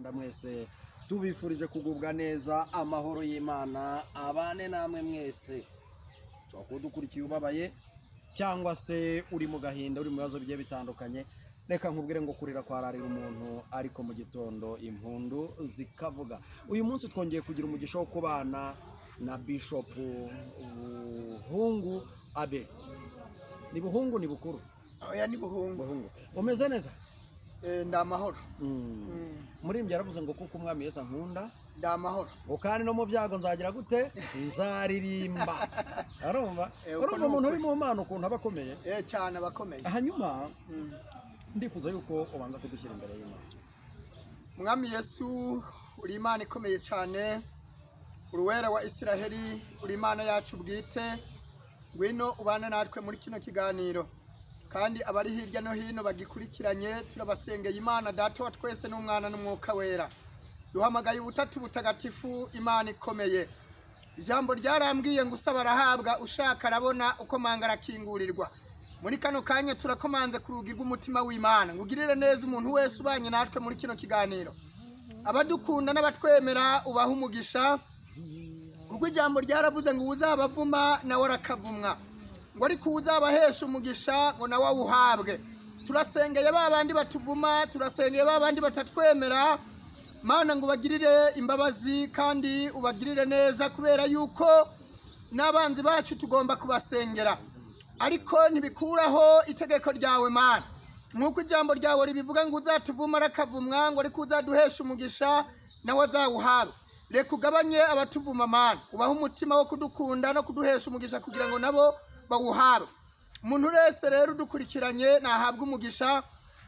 Rwanda mwese tubifurije kugubwa neza, amahoro y'Imana abane namwe mwese. Cyo kudukurikiye ubabaye cyangwa se uri mu gahinda, uri mu bibazo bigiye bitandukanye, reka nkubwire ngo kurira kwararira umuntu, ariko mu gitondo impundu zikavuga. Uyu munsi twongeye kugira umugisha wo kubana na Bishop Buhungu Abel. Ni Buhungu ni bukuru? Oya ni Buhungu. Umeze neza? Ndamahoro. Muri mbye yaravuze ngo kuko umwami Yesu ankunda Ndamahoro. ngo kandi no mu byago nzagira gute? Nzaririmba. Arumva? Urumva umuntu uri mu Mana ukuntu aba akomeye? Cyane abakomeye. Hanyuma ndifuza yuko ubanza kudushyira imbere y'Imana. Umwami Yesu uri Imana ikomeye cyane, uruwera wa Isiraheli, uri Imana yacu bwite. Ngwino ubane natwe muri kino kiganiro, kandi abari hirya no hino bagikurikiranye turabasengeye Imana Data wa twese n'Umwana n'Umwuka wera. Duhamagaye ubutatu butagatifu, Imana ikomeye. Ijambo ryarambwiye ngo usaba arahabwa, ushaka arabona, uko manga arakingurirwa. Muri kano kanya turakomanze ku rugi rw'umutima w'Imana ngo ugirire neza umuntu wese ubanye natwe muri kino kiganiro. Abadukunda n'abatwemera ubaha umugisha, kuko ijambo ryaravuze ngo uzabavuma nawe arakavumwa, ngo ariko uzabahesha umugisha ngo nawe awuhabwe. Turasengeye babandi batuvuma, turasengeye babandi batatwemera, Mana ngo ubagirire imbabazi kandi ubagirire neza, kubera yuko n'abanzi bacu tugomba kubasengera, ariko ntibikuraho itegeko ryawe Mana. Nk'uko ijambo ryawe ribivuga ngo uzatuvuma arakavumwa, ngo ariko uzaduhesha umugisha nawe azawuhabwe. Reka ugabanye abatuvuma Mana, ubaha umutima wo kudukunda no kuduhesha umugisha kugira ngo nabo bawuhabwe. Umuntu wese rero udukurikiranye nahabwe umugisha,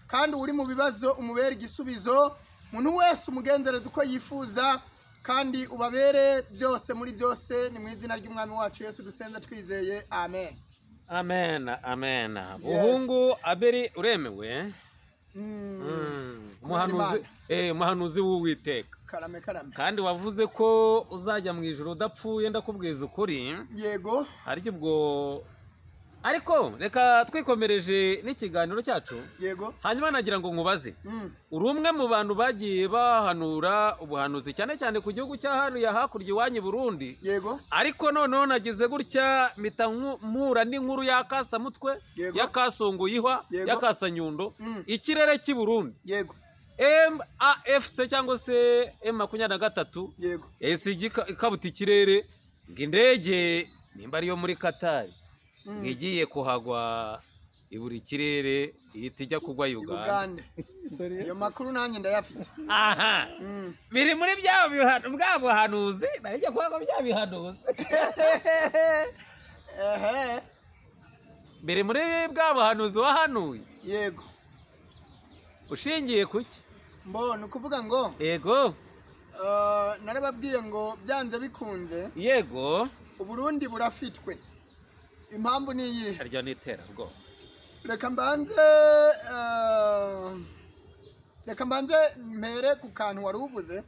kandi uri mu bibazo umubere igisubizo. Umuntu wese umugenzereza uko yifuza, kandi ubabere byose muri byose. Ni mu izina ry'Umwami wacu Yesu dusenze twizeye, amen. Amen, amen. Buhungu Abeli uremewe? Umuhanuzi w'Uwiteka. Karame. Kandi wavuze ko uzajya mu ijuru udapfuye, ndakubwiza ukuri. Yego. Ariko ubwo ariko reka twikomereje n'ikiganiro cyacu. Yego. Hanyuma nagira ngo nkubaze. Uri umwe mu bantu bagiye bahanura ubuhanuzi cyane cyane ku gihugu cyahanuye hakurya iwanyu i Burundi. Yego. Ariko noneho nagize gutya mpita mpura n'inkuru y'akasamutwe, y'akasonguyihwa, y'akasanyundo, ikirere cy'i Burundi. Yego. MAFC cyangwa se M23. Yego. Ikabuta ikirere ngo indege nimba ariyo muri Qatar ngiye kuhagwa iburi kirere ihita ijya kugwa Uganda. Iyo makuru nanjye ndayafite. Aha. Biri muri bwa buhanuzi, najya kwanga bya bihanuzi. Biri muri bwa buhanuzi wahanuye. Yego. Ushingiye kuki? Mbona ukuvuga ngo yego. Narababwiye ngo byanze bikunze. Yego. Uburundi burafitwe. Impamvu ni iyi. Harya nitera rwo. Reka mbanze mpere ku kantu wari uvuze.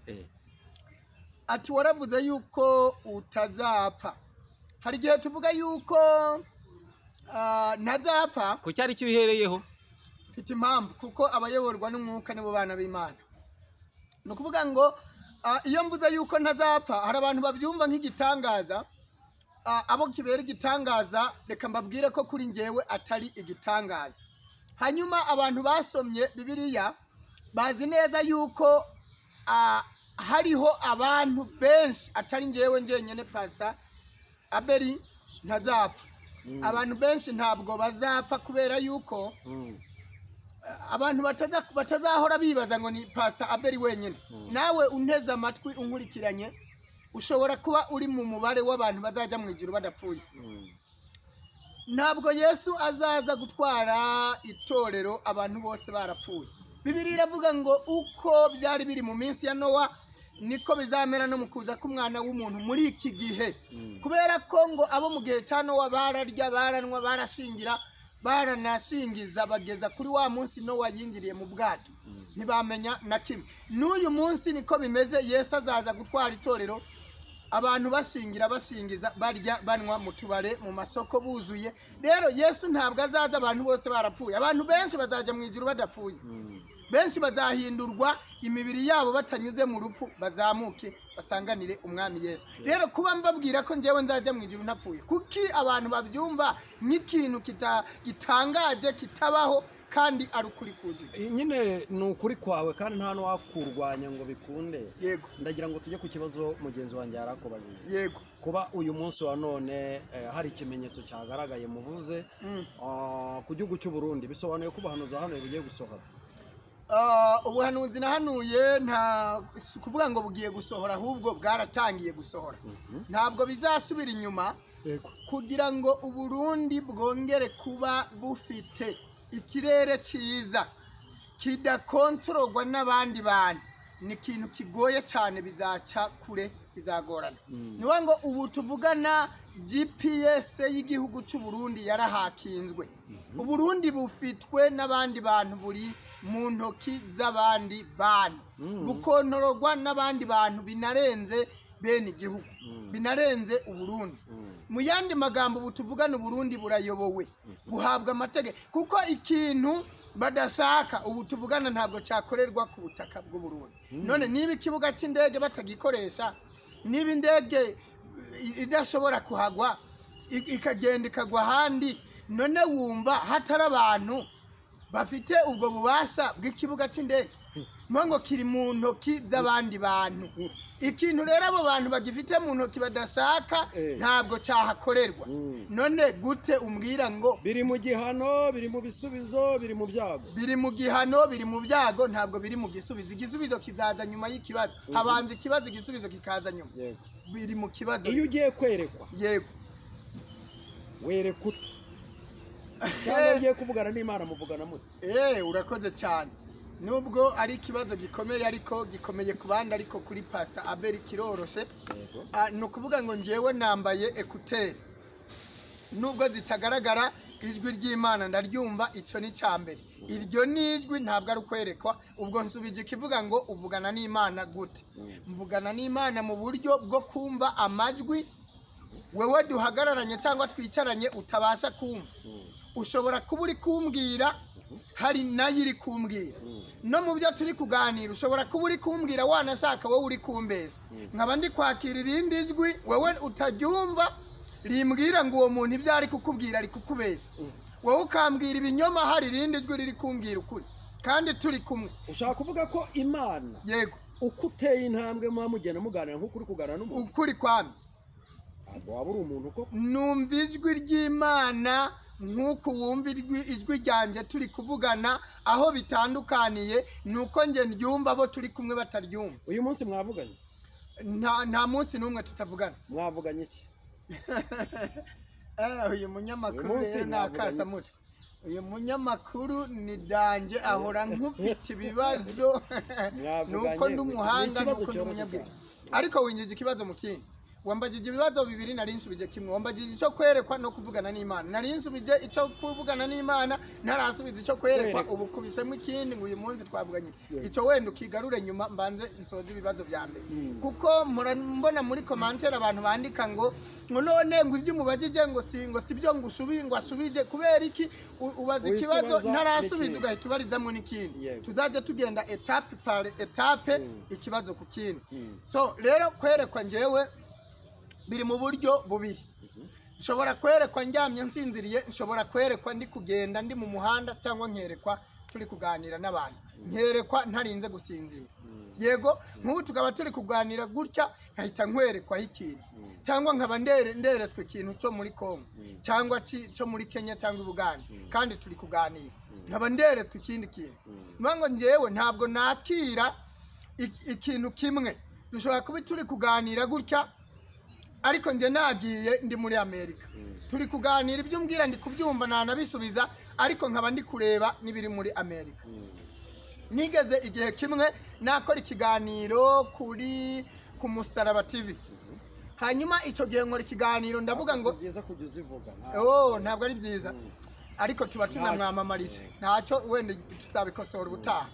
Ati waravuze yuko utazapfa. Hari igihe tuvuga yuko ntazapfa. Ku cyari cyuhereyeho? Mfite impamvu, kuko abayoborwa n'umwuka nibo bana b'Imana. Ni ukuvuga ngo iyo mvuze yuko ntazapfa, hari abantu babyumva nk'igitangaza. Abo kibera igitangaza, reka mbabwire ko kuri njyewe atari igitangaza. Hanyuma abantu basomye Bibiliya bazi neza yuko hariho abantu benshi, atari njyewe njyenyine Pastor Abeli ntazapfa. Abantu benshi ntabwo bazapfa, kubera yuko abantu batazahora bibaza ngo ni Pastor Abeli wenyine. Nawe unteze amatwi unkurikiranye, ushobora kuba uri mu mubare w'abantu bazajya mu ijuru badapfuye. Ntabwo Yesu azaza gutwara itorero abantu bose barapfuye. Bibiliya iravuga ngo uko byari biri mu minsi ya Nowa, niko bizamera no mu kuza k'Umwana w'umuntu muri iki gihe. Kubera ko ngo abo mu gihe cya Nowa bararya, baranywa, barashingira, baranashingiza, bageza kuri wa munsi Nowa yinjiriye mu bwato, ntibamenya na kimwe. N'uyu munsi niko bimeze. Yesu azaza gutwara itorero, abantu bashingiza, barya, banywa mu tubare, mu masoko buzuye. Rero Yesu ntabwo azaza abantu bose barapfuye. Abantu benshi bazaja mu ijuru badapfuye. benshi bazahindurwa imibiri yabo batanyuze mu rupfu bazamuke basanganire umwami Yesu. Rero kuba mbabwira ko njyewe nzajya mu ijuru ntapfuye, kuki abantu babyumva nk'ikintu gitangaje kitabaho kandi ari ukuri kuzuye. Nyine ni ukuri kwawe kandi nta n'uwakurwanya ngo bikunde. Yego, Ndagira ngo tujye ku kibazo mugenzi wanjye yarakobajije. yego, Kuba uyu munsi wa none hari ikimenyetso cyagaragaye muvuze ku gihugu cy'u Burundi, bisobanuye ko ubuhanuzi hano bugiye gusohora. Ubuhanuzi nahanuye nta kuvuga ngo bugiye gusohora, ahubwo bwaratangiye gusohora. Ntabwo bizasubira inyuma kugira ngo Uburundi bwongere kuba bufite ikirere cyiza kidakontororwa n'abandi bantu. Ni ikintu kigoye cyane, bizaca kure, bizagorana. Niyo ngo ubu tuvugana GPS y'igihugu cy'u Burundi yarahakinzwe. Uburundi bufitwe n'abandi bantu, buri mu ntoki z'abandi bantu, bukontororwa n'abandi bantu binarenze bene igihugu, binarenze Uburundi. Mu yandi magambo ubu tuvugana Uburundi burayobowe, buhabwa amategeko, kuko ikintu badashaka ubu tuvugana ntabwo cyakorerwa ku butaka bw'u Burundi. None niba ikibuga cy'indege batagikoresha, niba indege idashobora kuhagwa ikagenda ikagwa ahandi, none wumva hatari abantu bafite ubwo bubasha bw'ikibuga cy'indege? Ngo kiri mu ntoki z'abandi bantu. Ikintu rero abo bantu bagifite mu ntoki badashaka ntabwo cyahakorerwa. None gute umbwira ngo biri mu gihano, biri mu bisubizo, biri mu byago? Biri mu gihano, biri mu byago, ntabwo biri mu gisubizo. Igisubizo kizaza nyuma y'ikibazo. Habanza ikibazo, igisubizo kikaza nyuma. Biri mu kibazo. Iyo ugiye kwerekwa, yego, werekwa ute? Cyangwa ugiye kuvugana n'Imana muvugana mute? Urakoze cyane. Nubwo ari ikibazo gikomeye, ariko gikomeye ku bandi, ariko kuri Pastor Abel kiroroshe. Ni ukuvuga ngo njyewe nambaye ekuteri, nubwo zitagaragara ijwi ry'Imana ndaryumva. Icyo ni cya mbere. Iryo ni ijwi, ntabwo ari ukwerekwa. Ubwo nsubije ikivuga ngo uvugana n'Imana gute? Mvugana n'Imana mu buryo bwo kumva amajwi wewe duhagararanye cyangwa twicaranye utabasha kumva. Ushobora kuba uri kumbwira, hari nayo iri kumbwira. No mu byo turi kuganira ushobora kuba uri kumbwira wanashaka wowe uri kumbeza, nkaba ndi kwakira irindi jwi wowe utaryumva rimbwira ngo uwo muntu ibyo ari kukubwira ari kukubeza. Wowe ukambwira ibinyoma, hari irindi jwi riri kumbwira ukuri, kandi turi kumwe. Ushaka kuvuga ko Imana, yego, uko uteye intambwe muba mugenda muganira nk'uko uri kuganira n'umuntu? Ukuri kwami. Ntabwo waba uri umuntu koko? Numva ijwi ry'Imana nk'uko wumva ijwi ryanjye turi kuvugana. Aho bitandukaniye ni uko njye ndyumva, abo turi kumwe bataryumva. Uyu munsi mwavuganye? Nta munsi n'umwe tutavugana. Mwavuganye iki? Uyu munyamakuru rero nakasa mute. Uyu munyamakuru ni danje, ahora nkufite ibibazo. Nuko ndi umuhanga, nuko ndi umunyabwenge. Ariko winjije ikibazo mu kindi. Wambajije ibibazo bibiri, nari nsubije kimwe. Wambajije icyo kwerekwa no kuvugana n'Imana, nari nsubije icyo kuvugana n'Imana, ntarasubiza icyo kwerekwa. Ubu kubisemo ikindi ngo uyu munsi twavuganye icyo, wenda ukigarure nyuma mbanze nsoze ibibazo bya mbere. Kuko mbona muri commentaire abantu bandika ngo none ngo ibyo umubajije ngo sibyo ngo asubije. Kubera iki ubaza ikibazo ntarasubiza ugahita ubarizamo n'ikindi? Tuzajya tugenda etape par etape, ikibazo ku kindi. So rero kwerekwa njyewe biri mu buryo bubiri. Nshobora kwerekwa ndyamye nsinziriye, nshobora kwerekwa ndi kugenda ndi mu muhanda, cyangwa nkerekwa turi kuganira n'abantu, nkerekwa ntarinze gusinzira. Yego, nk'ubu tukaba turi kuganira gutya, nkahita nkwerekwaho ikintu, cyangwa nkaba nderetswe ikintu cyo muri Kongo, cyangwa cyo muri Kenya cyangwa i Buganda, kandi turi kuganira, nkaba nderetswe ikindi kintu. Ngo njyewe ntabwo nakira ikintu kimwe. Dushobora kuba turi kuganira gutya, ariko nje nagiye ndi muri Amerika, turi kuganira ibyo umbwira ndi kubyumva nanabisubiza, ariko nkaba ndi kureba n'ibiri muri Amerika. Nigeze igihe kimwe nakora ikiganiro ku Musaraba TV, hanyuma icyo gihe nkora ikiganiro ndavuga ngo ntabwo ari byiza, ariko tuba tunamwamamarije, ntacyo wenda tutabikosora ubutaha.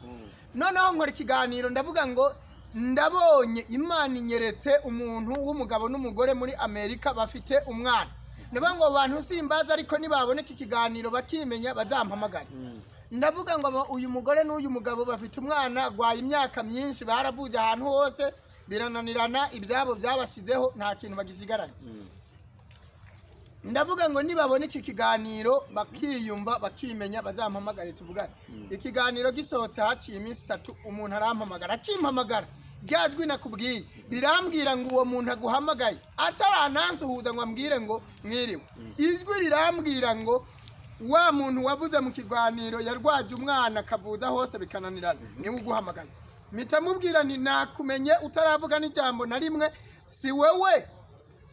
Noneho nkora ikiganiro ndavuga ngo ndabonye Imana inyeretse umuntu w'umugabo n'umugore muri Amerika bafite umwana. Ndavuga ngo abantu simbaza, ariko nibaboneka ikiganiro bakimenya bazampamagara. ndavuga ngo uyu mugore n'uyu mugabo bafite umwana agwaye imyaka myinshi baravuje ahantu hose birananirana ibyabo byabashizeho nta kintu bagisigaranye ndavuga ngo nibabona iki kiganiro bakiyumva bakimenya bazampamagare tuvugane ikiganiro gisohotse haciye iminsi 3 umuntu arampamagara akimpamagara byajwi nakubwiye rirambwira ngo uwo muntu aguhamagaye ataranansuhuza ngo ambwire ngo mwiriwe ijwi rirambwira ngo wa muntu wavuze mu kiganiro yarwaje umwana akavuza hose bikananirana niwe uguhamagaye mpita mubwira nti nakumenye utaravuga n'ijambo na rimwe si wewe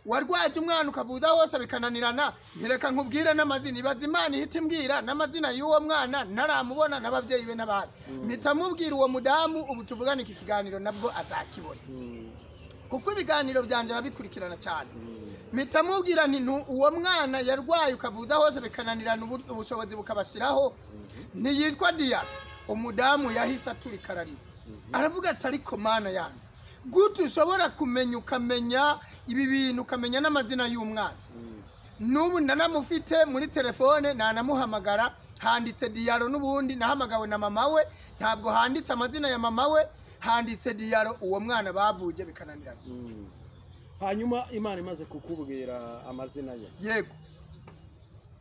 warwaje umwana ukavuza hose bikananirana ntireka nkubwire n'amazina ibaza Imana ihita imbwira n'amazina y'uwo mwana ntaramubona n'ababyeyi be n'abandi mpita mubwira uwo mudamu ubu tuvugana iki kiganiro nabwo azakibona kuko ibiganiro byanjye arabikurikirana cyane mpita mubwira nti uwo mwana yarwaye ukavuza hose bikananirana ubushobozi bukabashiraho ntiyitwa Diana umudamu yahise aturika ararira aravuga ati ariko mana yanjye gute ushobora kumenya ukamenya ibi bintu ukamenya n'amazina y'umwana n'ubu ndanamufite muri telefone nanamuhamagara handitse Diaro n'ubundi nahamagawe na mama we ntabwo handitse amazina ya mama we handitse Diaro uwo mwana bavuje bikananirana hanyuma Imana imaze kukubwira amazina ye yego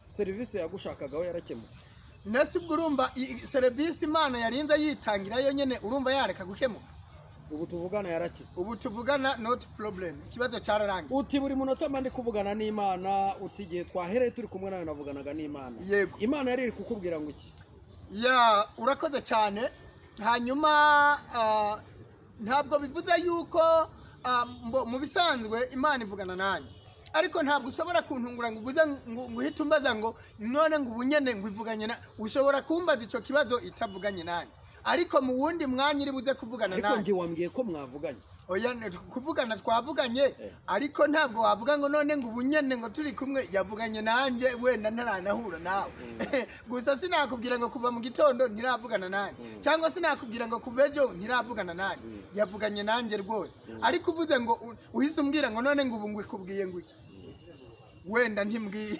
serivisi yagushakagaho yarakemutse nese urumva serivisi Imana yarinze yitangira yo nyene urumva yareka gukemuka ubu tuvugana yarakize ubu tuvugana not problem ikibazo cyararangiye uti buri munota mba ndi kuvugana n'Imana uti igihe twahereye turi kumwe nawe navuganaga n'Imana yego Imana yari kukubwira ngo iki ya urakoze cyane hanyuma ntabwo bivuze yuko mu bisanzwe Imana ivugana nanjye ariko ntabwo ushobora kuntungura ngo uvuze ngo uhite umbaza ngo none ngo ubunyene ngo ivuganye na ushobora kumbaza ico kibazo itavuganye nanjye ariko mu wundi mwanya iri buze kuvugana nanjye ariko nje wambwiye ko mwavuganye oya kuvugana twavuganye ariko ntabwo wavuga ngo none ngo ubunyene ngo turi kumwe yavuganye nanjye wenda ntaranahura nawe gusa sinakubwira ngo kuva mu gitondo ntiravugana nanjye cyangwa sinakubwira ngo kuva ejo ntiravugana nanjye yavuganye nanjye rwose ariko uvuze ngo uhise umbwira ngo none ngo ubu ngwikubwiye ngo iki wenda ntimbwiye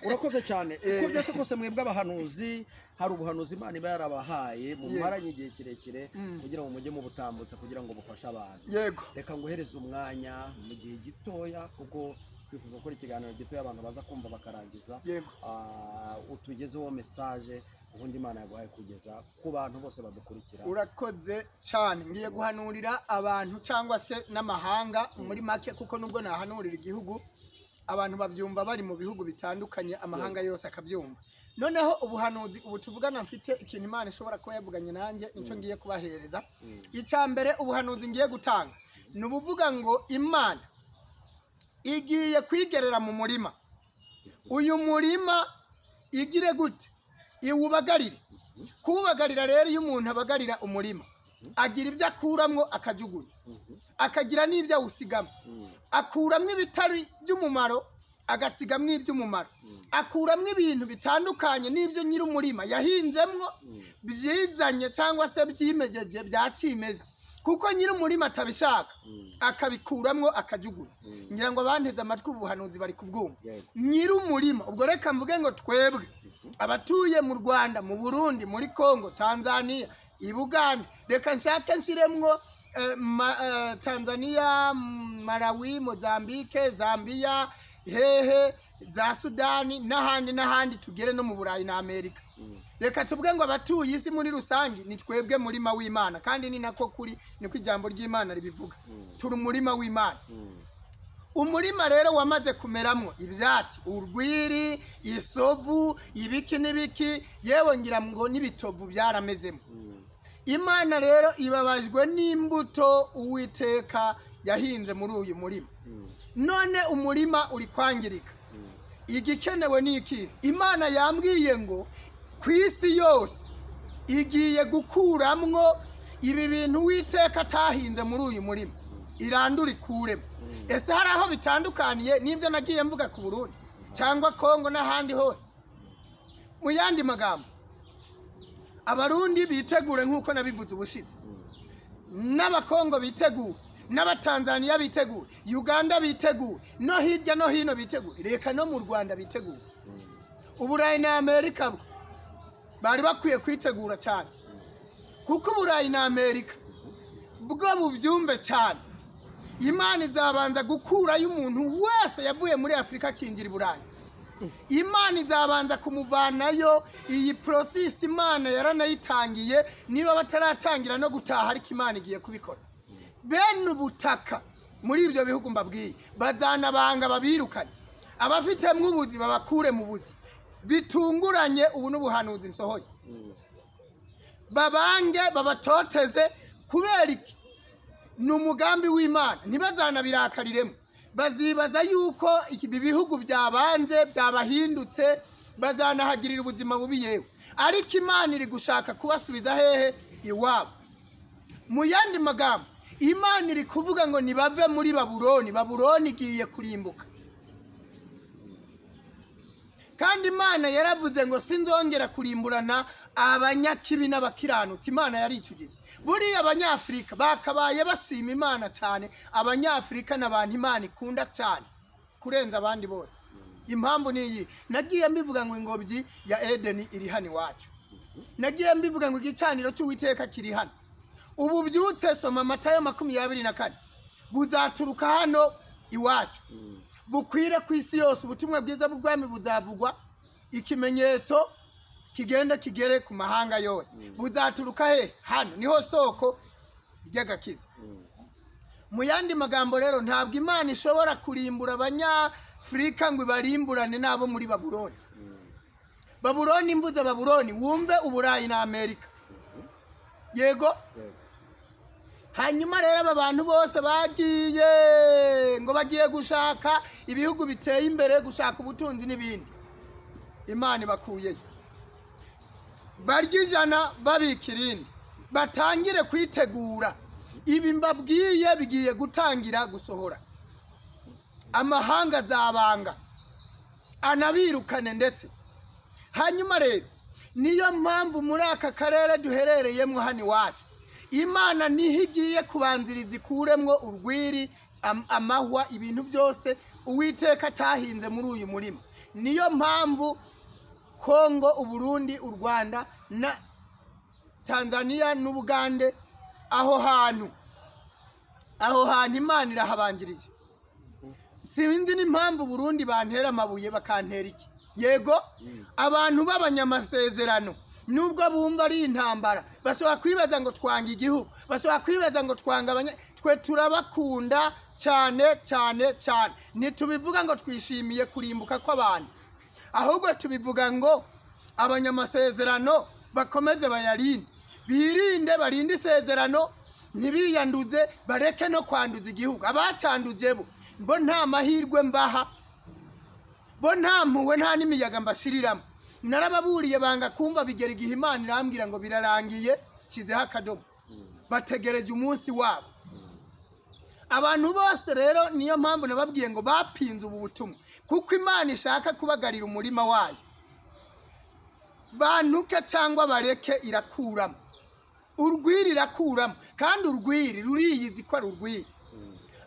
urakoze cyane uko byose kose mwebwe abahanuzi hari ubuhanuzi Imana iba yarabahaye mu maranye igihe kirekire kugira ngo mujye mu butambutse kugira ngo bufashe abantu yego reka nguhereze umwanya mu gihe gitoya kuko twifuza gukora ikiganiro gitoya abantu baza kumva bakarangiza yego utugezeho message ubundi Imana yaguhaye kugeza ku bantu bose badukurikira urakoze cyane ngiye guhanurira abantu cyangwa se n'amahanga muri make kuko nubwo nahanurira igihugu abantu babyumva bari mu bihugu bitandukanye amahanga yose akabyumva noneho ubuhanuzi ubu tuvugana mfite ikintu Imana ishobora kuba yavuganye nanjye nico ngiye kubahereza icambere ubuhanuzi ngiye gutanga nubuvuga ngo Imana igiye kwigerera mu murima uyu murima igire gute iwubagarire kubagarira rero iyo umuntu abagarira umurima agira ibyo akuramwo akajugunya akagira n'ibyo awusigamo akuramwo ibitari by'umumaro agasigamwo iby'umumaro akuramwo ibintu bitandukanye n'ibyo nyiri umurima yahinzemwo byizanye cyangwa se byimejeje byakimeza kuko nyiri umurima atabishaka akabikuramwo akajugunya ngira ngo abanteze amatwi ubuhanuzi bari kubwumva nyiri umurima ubwo reka mvuge ngo twebwe abatuye mu Rwanda mu Burundi muri Kongo Tanzania i Buganda reka nshake nshiremwo Tanzania Malawi Mozambique Zambia hehe za Sudani n'ahandi tugere no mu Burayi na Amerika reka tuvuge ngo abatuye isi muri rusangi ni twebwe murima w'Imana kandi ni nako kuri niko ijambo ry'Imana ribivuga turi umurima w'Imana umurima rero wamaze kumeramwo ivyatsi urwiri isovu ibiki n'ibiki yewe ngira ngo n'ibitovu byaramezemo Imana rero ibabajwe n'imbuto Uwiteka yahinze muri uyu murima none umurima uri kwangirika igikenewe n'iki Imana yambwiye ngo kwisi yose igiye gukuramwo ibi bintu Uwiteka atahinze muri uyu murima irandura ikuremo ese hari aho bitandukaniye n'ibyo nagiye mvuga ku Burundi cyangwa Kongo n'ahandi hose mu yandi magambo abarundi bitegure nk'uko nabivuze ubushize n'abakongo bitegure n'abatanzania bitegure Uganda bitegure no hirya no hino bitegure reka no mu Rwanda bitegure Uburayi na Amerika bari bakwiye kwitegura cyane kuko Uburayi na Amerika bwo bubyumve cyane. Imana izabanza gukurayo umuntu wese yavuye muri Afurika akinjira i Burayi. Imana izabanza kumuvanayo. Iyi process Imana yaranayitangiye, niba bataratangira no gutaha ariko Imana igiye kubikora. Bene ubutaka muri ibyo bihugu mbabwiye bazanabanga babirukane, abafitemwe ubuzi babakure mu buzi bitunguranye. Ubu n'ubuhanuzi nsohoye, babange babatoteze kubera iki? Ni umugambi w'Imana, ntibazanabirakariremo. Bazibaza yuko ibi bihugu byabanze byabahindutse, bazanahagirira ubuzima bubi yewe, ariko Imana iri gushaka kubasubiza hehe? Iwabo. Mu yandi magambo, Imana iri kuvuga ngo nibave muri Babuloni. Babuloni igiye kurimbuka, kandi Imana yaravuze ngo sinzongera kurimburana abanyakibi n'abakiranutsi. Imana yaricujije. Buriya Abanyafurika bakabaye bashima Imana cyane. Abanyafurika n'abantu Imana ikunda cyane kurenza abandi bose. Impamvu niyi, nagiye mbivuga ngo ingobyi ya Edeni iri hano iwacu, nagiye mbivuga ngo igicaniro cy'Uwiteka kiri hano. Ubu byutse soma Matayo 24, buzaturuka hano iwacu, bukwire ku isi yose. Ubutumwa bwiza bw'ubwami buzavugwa, ikimenyetso kigenda kigere ku mahanga yose. Buzaturuka he? Hano niho soko ry'agakiza. Mu yandi magambo rero, ntabwo Imana ishobora kurimbura Abanyafurika ngo barimburane nabo muri Babuloni. Babuloni, mvuze Babuloni wumve Uburayi na Amerika. Yego. Hanyuma rero aba bantu bose bagiye ngo bagiye gushaka ibihugu biteye imbere, gushaka ubutunzi n'ibindi. Imana ibakuyeyo, barya ijana babika irindi, batangire kwitegura. Ibi mbabwiye bigiye gutangira gusohora. Amahanga azabanga anabirukane ndetse. Hanyuma rero niyo mpamvu muri aka karere duherereyemo hano iwacu, Imana niho igiye kubanziriza ikuremwo urwiri, amahwa, ibintu byose Uwiteka atahinze muri uyu murima. Niyo mpamvu Kongo, Uburundi, u Rwanda na Tanzania n'Ubugande, aho hantu Imana irahabanjirije. Sinzi n'impamvu Burundi bantera amabuye bakantera iki. Yego, abantu b'abanyamasezerano nubwo bumva ari intambara, bashobora kwibaza ngo twanga igihugu, bashobora kwibaza ngo twanga twe turabakunda cyane cyane cyane. Ntitubivuga ngo twishimiye kurimbuka kw'abantu, ahubwo tubivuga ngo abanyamasezerano bakomeze bayarinde, birinde, barinde isezerano, ntibiyanduze, bareke no kwanduza igihugu. Abacanduje bo nta mahirwe mbaha, bo nta mpuwe, nta n'imiyaga mbashiriramo. Narababuriye banga kumva, bigera igihe Imana irambwira ngo birarangiye, kizeho akadomo, bategereje umunsi wabo. Abantu bose rero niyo mpamvu nababwiye ngo bapinze ubu butumwa, kuko Imana ishaka kubagarira umurima wayo. Bantuke cyangwa bareke irakuramo, urwiri irakuramo, kandi urwiri ruriyizi ko ari urwiri.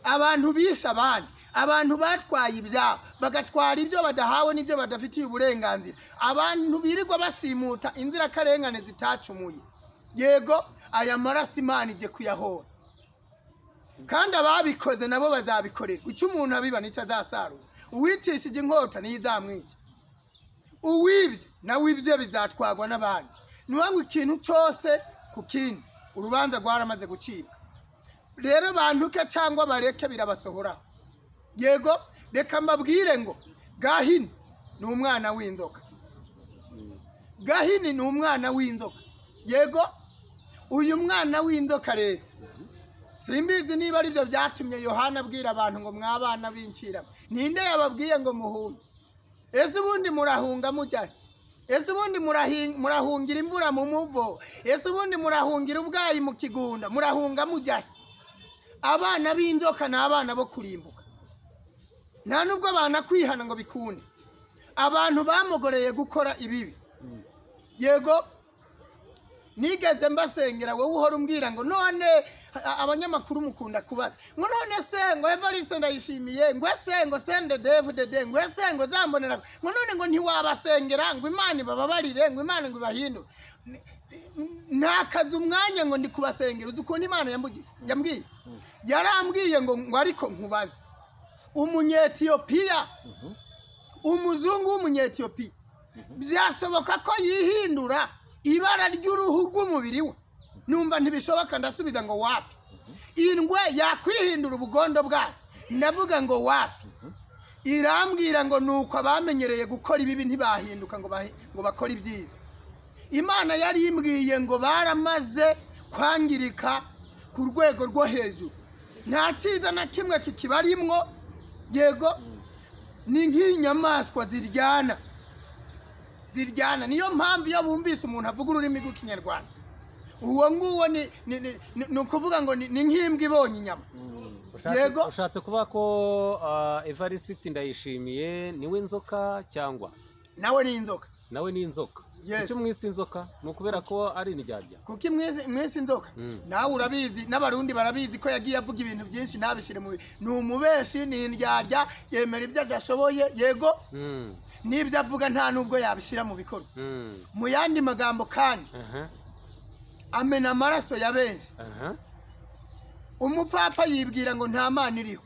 Abantu bisha abandi, abantu batwaye ibyabo, bagatwara ibyo badahawe n'ibyo badafitiye uburenganzira, abantu birirwa bashimuta inzirakarengane zitacumuye. Yego, aya maraso Imana ije kuyahora, kandi ababikoze nabo bazabikorerwa. Icyo umuntu abiba nicyo azasarura. Uwicishije inkota niyo izamwica, uwibye nawe ibye bizatwarwa n'abandi. Niyo ngo ikintu cyose ku kindi urubanza rwaramaze gucibwa. Rero bantuke cyangwa bareke birabasohoraho. Yego, reka mbabwire ngo Gahini ni umwana w'inzoka. Gahini ni umwana w'inzoka. Yego, uyu mwana w'inzoka rero simbizi niba ari byo byatumye Yohana abwira abantu ngo mwabana b'incira. Ninde yababwiye ngo muhunge? Ese ubundi murahunga mujya? Ese ubundi murahungira imvura mu muvo? Ese ubundi murahungira ubwayi mu kigunda? Murahunga mujya? Abana b'inzoka ni abana bo kurimbuka, nta nubwo banakwihana ngo bikunde. Abantu bamugoreye gukora ibibi. Yego, nigeze mbasengera, wowe uhora umbwira ngo none abanyamakuru mukunda kubaza ngo none se ngo Evariste Ndayishimiye ngo ese ngo sende David ngo ese ngo zambonera ngo none ngo ntiwabasengera ngo Imana ibababarire ngo Imana ngo ibahindure nakaza umwanya ngo ndi kubasengera uzi ukuntu Imana yambwiye yarambwiye ngo ariko nkubaze umunyetiyopiya umuzungu w'umunyetiyopiya byashoboka ko yihindura ibara ry'uruhu rw'umubiri we numva ntibishoboka ndasubiza ngo wapi indwe yakwihindura ubugondo bwayo ndavuga ngo wapi irambwira ngo nuko abamenyereye gukora ibibi ntibahinduka ngo bakore ibyiza Imana yari imbwiye ngo baramaze kwangirika ku rwego rwo hejuru nta cyiza na kimwe kikibarimwo yego ni nk'inyamaswa ziryana niyo mpamvu iyo bumvise umuntu avuga ururimi rw'ikinyarwanda uwo nguwo ni ukuvuga ngo ni nk'imbwa ibonye inyama yego ushatse kuvuga ko Evariste Ndayishimiye niwe inzoka cyangwa nawe ni inzoka kuki mwisi inzoka ni ukubera ko ari indyarya kuki mwisi inzoka nawe urabizi n'abarundi barabizi ko yagiye avuga ibintu byinshi ntabishire mu ni umubeshi ni indyarya yemera ibyo adashoboye yego n'ibyo avuga nta nubwo yabishira mu bikorwa mu yandi magambo kandi amena amaraso ya benshi umupfapfa yibwira ngo nta mana iriho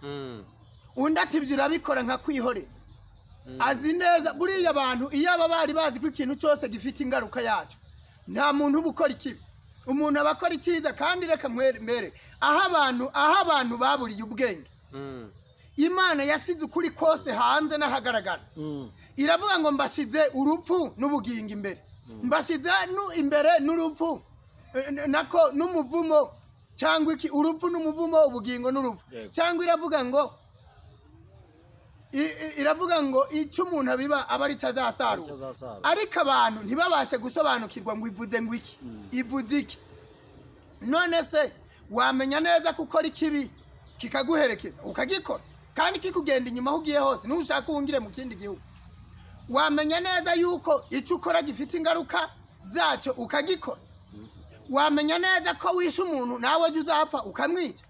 undi ati ibyo urabikora nka kwihorera azi neza buriya abantu iyo aba bari bazi ko ikintu cyose gifite ingaruka yacyo nta muntu uba ukora ikibi umuntu aba akora icyiza kandi reka mbere aho abantu baburiye ubwenge Imana yasize ukuri kose hanze n'ahagaragara iravuga ngo mbashyize urupfu n'ubugingo imbere mbashyize imbere n'urupfu nako n'umuvumo cyangwa iki urupfu n'umuvumo ubugingo n'urupfu cyangwa iravuga ngo icyo umuntu abiba aba ari cyo azasarura ariko abantu ntibabashe gusobanukirwa ngo ivuze ngo iki ivuze iki none se wamenya neza ko ukora ikibi kikaguherekeza ukagikora kandi kikugenda inyuma aho ugiye hose ntushaka uwungire mu kindi gihugu wamenya neza yuko icyo ukora gifite ingaruka zacyo ukagikora wamenya neza ko wishe umuntu nawe ejo uzapfa ukamwica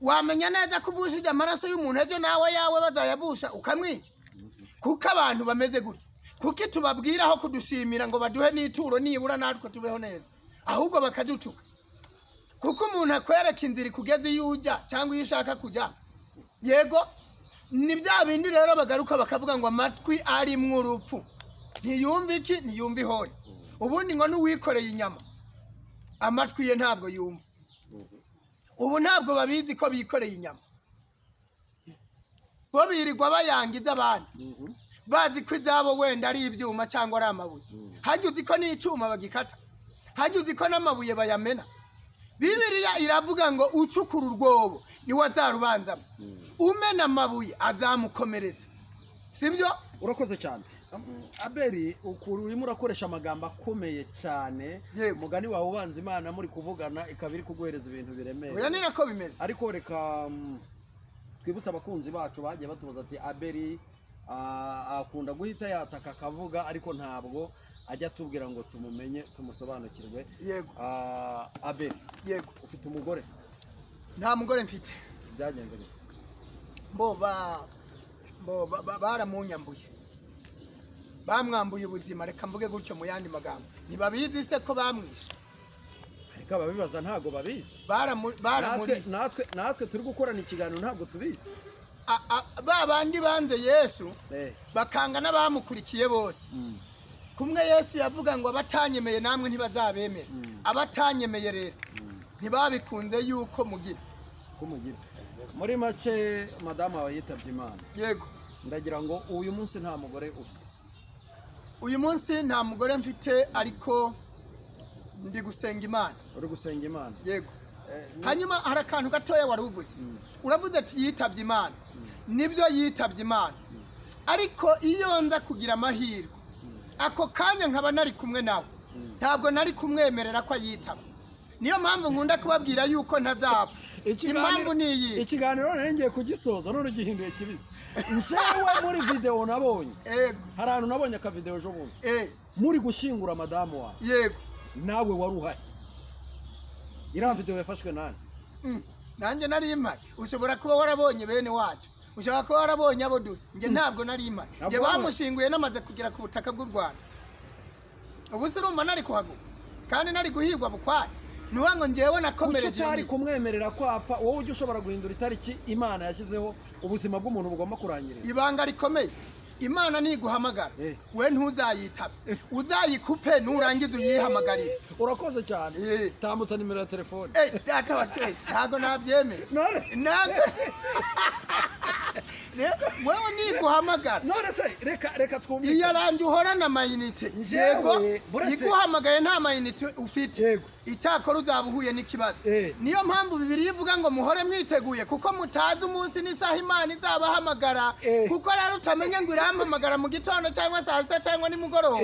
wamenya neza ko uvushije amaraso y'umuntu ejo nawe yawe bazayavusha ukamwica kuko abantu bameze gutya kuko tubabwiraho kudushimira ngo baduhe n'ituro nibura natwe tubeho neza ahubwo bakadutuka kuko umuntu akwereka inzira kugeza iyo ujya cyangwa iyo ushaka kujya yego ni bya bindi rero bagaruka bakavuga ngo amatwi arimwo urupfu ntiyumva iki ntiyumva ihore ubundi ngo n'uwikoreye inyama amatwi ye ntabwo yumva ubu ntabwo babizi ko bikoreye inyama bo birirwa bayangiza abandi bazi ko izabo wenda ari ibyuma cyangwa ari amabuye hajya uzi ko n'icyuma bagikata hajya uzi ko n'amabuye bayamena Bibiliya iravuga ngo ucukura urwobo niwe azarubanzamo umena amabuye azamukomereza sibyo urakoze cyane Abeli ukuru urimo urakoresha amagambo akomeye cyane umugani wawe ubanza Imana muri kuvugana ikaba iri kuguhereza ibintu biremereye oya ni nako bimeze ariko reka twibutse abakunzi bacu bagiye batubaza ati Abeli akunda guhita yataka akavuga ariko ntabwo ajya tubwira ngo tumumenye tumusobanukirwe yego Abeli yego ufite umugore nta mugore mfite byagenze gute baramunyambuye bamwambuye ubuzima reka mvuge gutyo mu yandi magambo ntibabizi se ko bamwishe ariko ababibaza ntago babizi natwe turi gukorana ikiganiro ntabwo tubizi babandi banze Yesu bakanga n'abamukurikiye bose kumwe Yesu yavuga ngo abatanyemeye namwe ntibazabemera abatanyemeye rero ntibabikunze yuko mugira muri make madamu wawe yitabye Imana yego ndagira ngo uyu munsi nta mugore ufite uyu munsi nta mugore mfite ariko ndi gusenga Imana uri gusenga Imana yego hanyuma hari akantu gatoya wari uvuze uravuze ati yitabye Imana nibyo yitabye Imana ariko iyo nza kugira amahirwe ako kanya nkaba nari kumwe nawe ntabwo nari kumwemerera ko yitaba niyo mpamvu nkunda kubabwira yuko ntazapfa impamvu niyi ikiganiro nari ngiye kugisoza none gihinduye kibisi njewe muri video nabonye hari ahantu nabonye aka video ejo bundi muri gushyingura madamu wawe yego nawe wari uhari iriya video yafashwe nani nanjye nari impari ushobora kuba warabonye bene wacu ushobora kuba warabonye abo dusa njye ntabwo nari impari njye bamushinguye namaze kugera ku butaka bw'u Rwanda ubu se urumva nari kuhaguka kandi nari guhigwa bukwari nuwa ngo njyewe nakomereje kuki utari kumwemerera kwapfa wowe ujye ushobora guhindura itariki Imana yashyizeho ubuzima bw'umuntu bugomba kurangirira ibanga rikomeye Imana niguhamagara we ntuzayitaba uzayikupe nurangiza uyihamagarire urakoze cyane tambutsa nimero ya telefone data wa twese ntago nabyemeye none wewe niguhamagara none se reka twumve iyo aranje uhorana amayinite yego iguhamagaye nta mayinite ufite icyakora uzaba uhuye n'ikibazo niyo mpamvu bibiri ivuga ngo muhore mwiteguye kuko mutazi umunsi n'isaha Imana izabahamagara kuko rero utamenya ngo irahamagara mu gitondo cyangwa saa sita cyangwa nimugoroba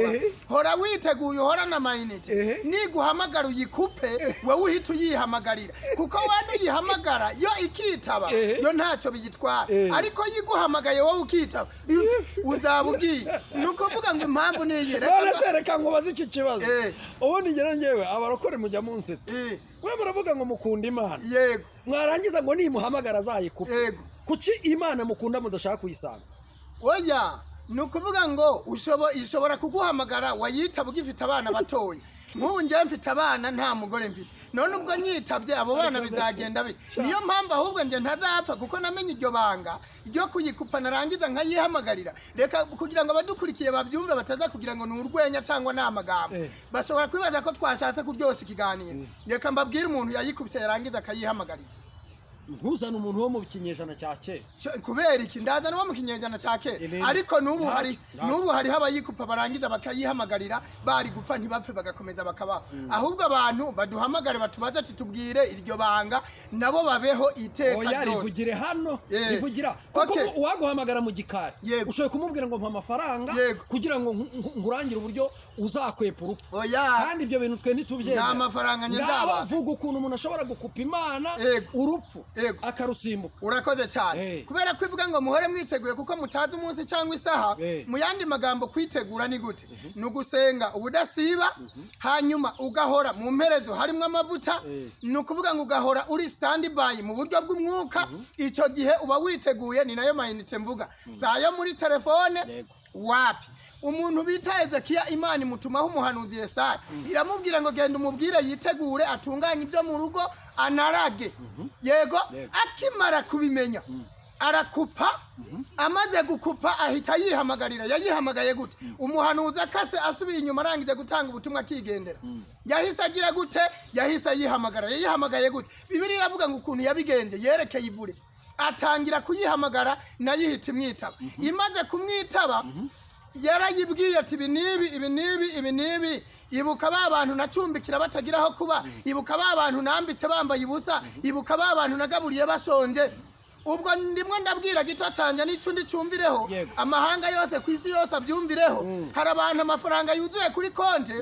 hora witeguye uhorana amayinite niguhamagara uyikupe wowe uhita uyihamagarira kuko wandi uyihamagara yo ikitaba yo ntacyo biyitwara ariko yiguhamagaye wowe ukitaba uzaba ugiye ni ukuvuga ngo impamvu niyi none se reka nkubaze iki kibazo ubundi njyewe abarokore mujya munsetse we muravuga ngo mukunda Imana yego mwarangiza ngo nimuhamagara azayikupe kuki Imana mukunda mudashaka kuyisanga oya ni ukuvuga ngo ishobora kuguhamagara wayitaba ugifite abana batoya nk'ubu njyewe mfite abana nta mugore mfite none ubwo nyitabye abo bana bizagenda bite niyo mpamvu ahubwo njye ntazapfa kuko namenye iryo banga ryo kuyikupa narangiza nkayihamagarira reka kugira ngo abadukurikiye babyumve bataza kugira ngo ni urwenya cyangwa ni amagambo bashobora kwibaza ko twashatse kuryoshya ikiganiro reka mbabwire umuntu yayikubise yarangiza akayihamagarira ntuzane umuntu wo mu kinyejana cya kera kubera iki ndazana wo mu kinyejana cya kera ariko n'ubu hariho abayikupa barangiza bakayihamagarira bari gupfa ntibapfe bagakomeza bakabaho ahubwo abantu baduhamagare batubaze ati tubwire iryo banga nabo babeho iteka ryose rivugire hano rivugira kuko uwaguhamagara mu gikari ushoboye kumubwira ngo mpa amafaranga kugira ngo ngurangire uburyo uzakwepa urupfu kandi ibyo bintu twe ntitubyemera nta mafaranga nyazaba vuga ukuntu umuntu ashobora gukupa Imana urupfu akarusimbuka urakoze cyane kubera ko ivuga ngo muhore mwiteguye kuko mutazi umunsi cyangwa isaha mu yandi magambo kwitegura ni gute ni ugusenga ubudasiba hanyuma ugahora mu mperezo harimo amavuta ni ukuvuga ngo ugahora uri standby mu buryo bw'umwuka icyo gihe uba witeguye ni nayo mayinite mvuga sayo muri telefone wapi umuntu bita Ezekiya Imana imutumaho umuhanuzi Yesaya iramubwira ngo genda umubwire yitegure atunganye ibyo mu rugo anarage yego akimara kubimenya arakupa amaze gukupa ahita yihamagarira yayihamagaye gute umuhanuzi akase asubiye inyuma arangije gutanga ubutumwa akigendera yahise agira gute yahise yihamagara yayihamagaye gute Bibiliya iravuga ngo ukuntu yabigenje yerekeye ivure atangira kuyihamagara nayihita imwitaba imaze kumwitaba yarayibwiye ati ibi nibi ibuka ba bantu nacumbikira batagira aho kuba ibuka ba bantu nambitse bambaye ubusa ibuka ba bantu nagaburiye bashonje ubwo ndimwe ndabwira gito cyanje n'icundi cyumvireho amahanga yose ku isi yose abyumvireho hari abantu amafaranga yuzuye kuri konte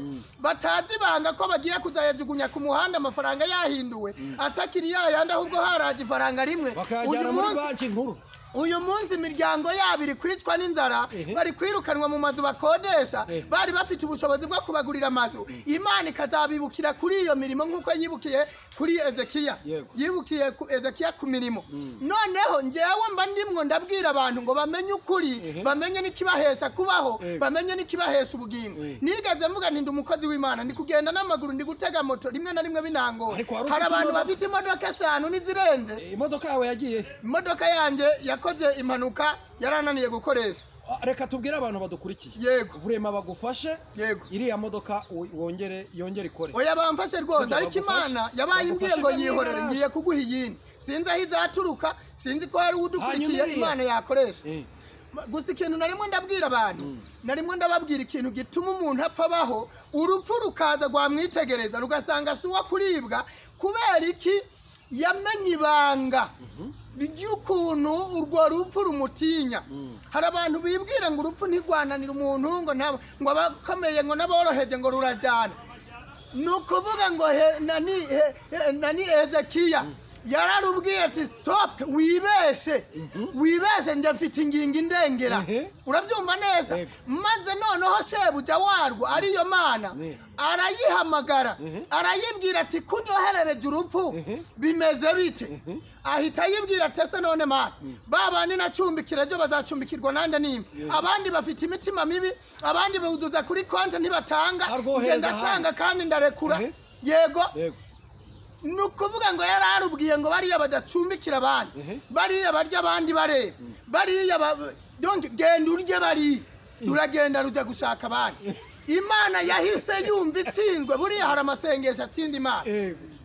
batazi banga ko bagiye kuzayajugunya ku muhanda amafaranga yahinduwe atakiri yayandi ahubwo haraje ifaranga rimwe bakayajyana muri banki nkuru uyu munsi imiryango yabo iri kwicwa n'inzara bari kwirukanwa mu mazu bakodesha bari bafite ubushobozi bwo kubagurira amazu Imana ikazabibukira kuri iyo mirimo nk'uko yibukiye kuri Ezekiya yibukiye Ezekiya ku mirimo noneho njyewe mba ndimwo ndabwira abantu ngo bamenye ukuri bamenye n'ikibahesha kubaho bamenye n'ikibahesha ubugingo nigeze mvuga nti ndi umukozi w'Imana ndi kugenda n'amaguru ndi gutega moto rimwe na rimwe binangora hari abantu bafite imodoka 5 n'izirenze imodoka yawe yagiye imodoka yanjye yakoze impanuka yarananiye gukoresha reka tubwire abantu badukurikiye yego vurema bagufashe yego iriya modoka yongere ikore oya bamfashe rwose ariko Imana yabaye imbwiye ngo nyihorere ngiye kuguha iyindi sinzi aho izaturuka sinzi ko hari udukurikiye Imana yakoresha gusa ikintu narimo ndabwira abantu narimo ndababwira ikintu gituma umuntu apfa abaho urupfu rukaza rwamwitegereza rugasanga si uwo kuribwa kubera iki yamenye ibanga ry'ukuntu urwo rupfu rumutinya hari abantu bibwira ngo urupfu ntigwananira umuntu ngo abakomeye ngo n'aboroheje ngo rurajyana ni ukuvuga ngo nani Ezekiya yararubwiye ati stop wibeshe nje mfite ingingo indengera urabyumva neza maze noneho shebuja warwo ariyo mana arayihamagara arayibwira ati kunyoherereje urupfu bimeze bite ahita yibwira tese none mana babandi nacumbikira byo bazacumbikirwa nande nimba abandi bafite imitima mibi abandi buzuza kuri konti ntibatanga ngenda tanga kandi ndarekura yego nukuvuga ngo yararubwiye ngo bariya badacumbikira abandi bariya barya abandi bareba bariya donc genda urye bari uragenda ruja gushaka abandi imana yahise yumva itsinzwe buriya hari amasengesho atsinda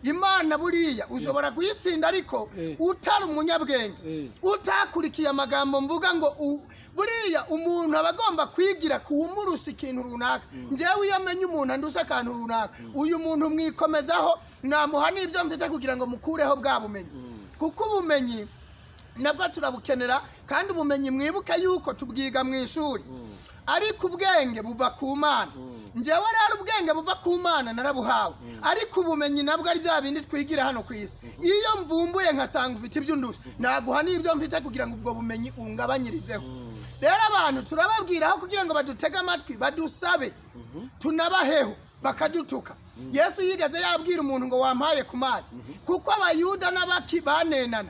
imana buriya ushobora kuyitsinda ariko utari umunyabwenge utakurikiye amagambo mvuga ngo buriya umuntu abagomba kwigira kuwumurusha ikintu runaka njewe iyo amenye umuntu andusha akantu runaka uyu muntu mwikomezaho namuha n'ibyo mfite kugira ngo mukureho bwa bumenyi kuko ubumenyi nabwo turabukenera kandi ubumenyi mwibuke yuko tubwiga mu ishuri ariko ubwenge buva ku mana njewe rero ubwenge buva ku mana narabuhawe ariko ubumenyi nabwo ari bya bindi twigira hano ku isi iyo mvumbuye nkasanga ufite ibyo undusha naguha n'ibyo mfite kugira ngo ubwo bumenyi ungabanyirizeho rero abantu turababwiraho kugira ngo badutege amatwi badusabe tunabaheho bakadutuka Yesu yigeze yabwira umuntu ngo wampaye ku mazi kuko abayuda n'abaki banenana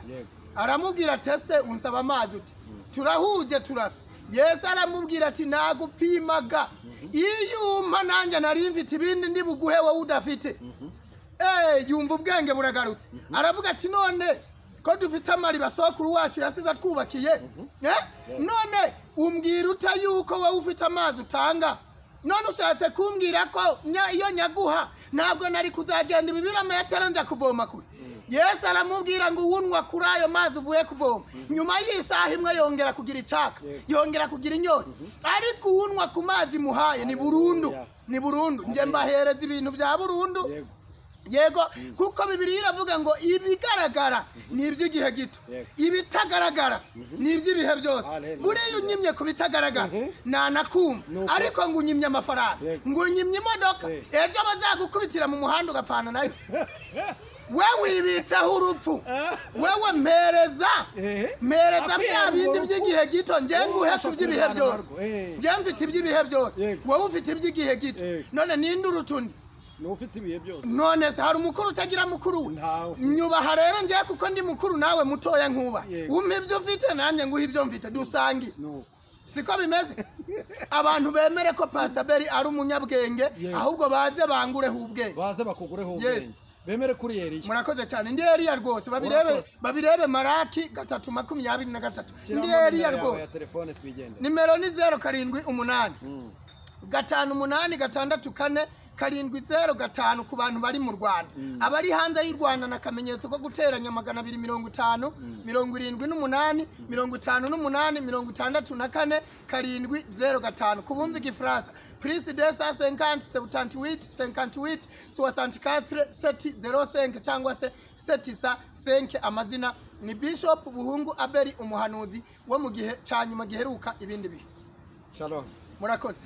aramubwira ati ese unsaba amazi uti turahuje turasa Yesu aramubwira ati nagupimaga iyo umpa nanjye nari mfite ibindi ndi buguhe wowe udafite yumva ubwenge buragarutse aravuga ati none ko dufite amariba sokuru wacu yasize twubakiye none umbwira uta yuko wowe ufite amazi utanga none ushatse kumbwira ko iyo nyaguha ntabwo nari kuzagenda ibirometero nja kuvoma kure Yesu aramubwira ngo uwunwa kuri ayo mazi uvuye kuvoma nyuma y'isaha imwe yongera kugira icaka yongera kugira inyota ariko uwunwa ku mazi muhaye ni burundu nje mbahereza ibintu bya burundu yego kuko Bibiliya iravuga ngo ibigaragara ni iby'igihe gito ibitagaragara ni iby'ibihe byose buriya unyimye ku bitagaragara nanakumva ariko ngo unyimye amafaranga ngo unyimye imodoka ejo bazagukubitira mu muhanda ugapfana nayo wewe wibitseho urupfu wewe mpereza bya bindi by'igihe gito nje nguhe ku by'ibihe byose nje mfite iby'ibihe byose wowe ufite iby'igihe gito none ninde urutundi ufite ibihe byose none se hari umukuru utagira mukuru nyubaha rero ngiye kuko ndi mukuru nawe mutoya nkuba umpe ibyo ufite nanjye nguhe ibyo mfite dusangi siko bimeze abantu bemere ko Pastor Beri ari umunyabwenge ahubwo baze bangureho ubwenge baze bakugureho ubwenge bemere kuri Eliya murakoze cyane ndi Eliya rwose babirebe Maraki 3:23 ndi Eliya rwose nimero ni 078 586 705 ku bantu bari mu Rwanda abari hanze y'u Rwanda nakamenyetso ko guteranya 250 78 58 64 705 kubumva igifaransa plus 250 78 58 64 705 cyangwa se 705 amazina ni Bishop Buhungu Abeli umuhanuzi wo mu gihe cyanyuma giheruka ibindi bihe Shalom murakoze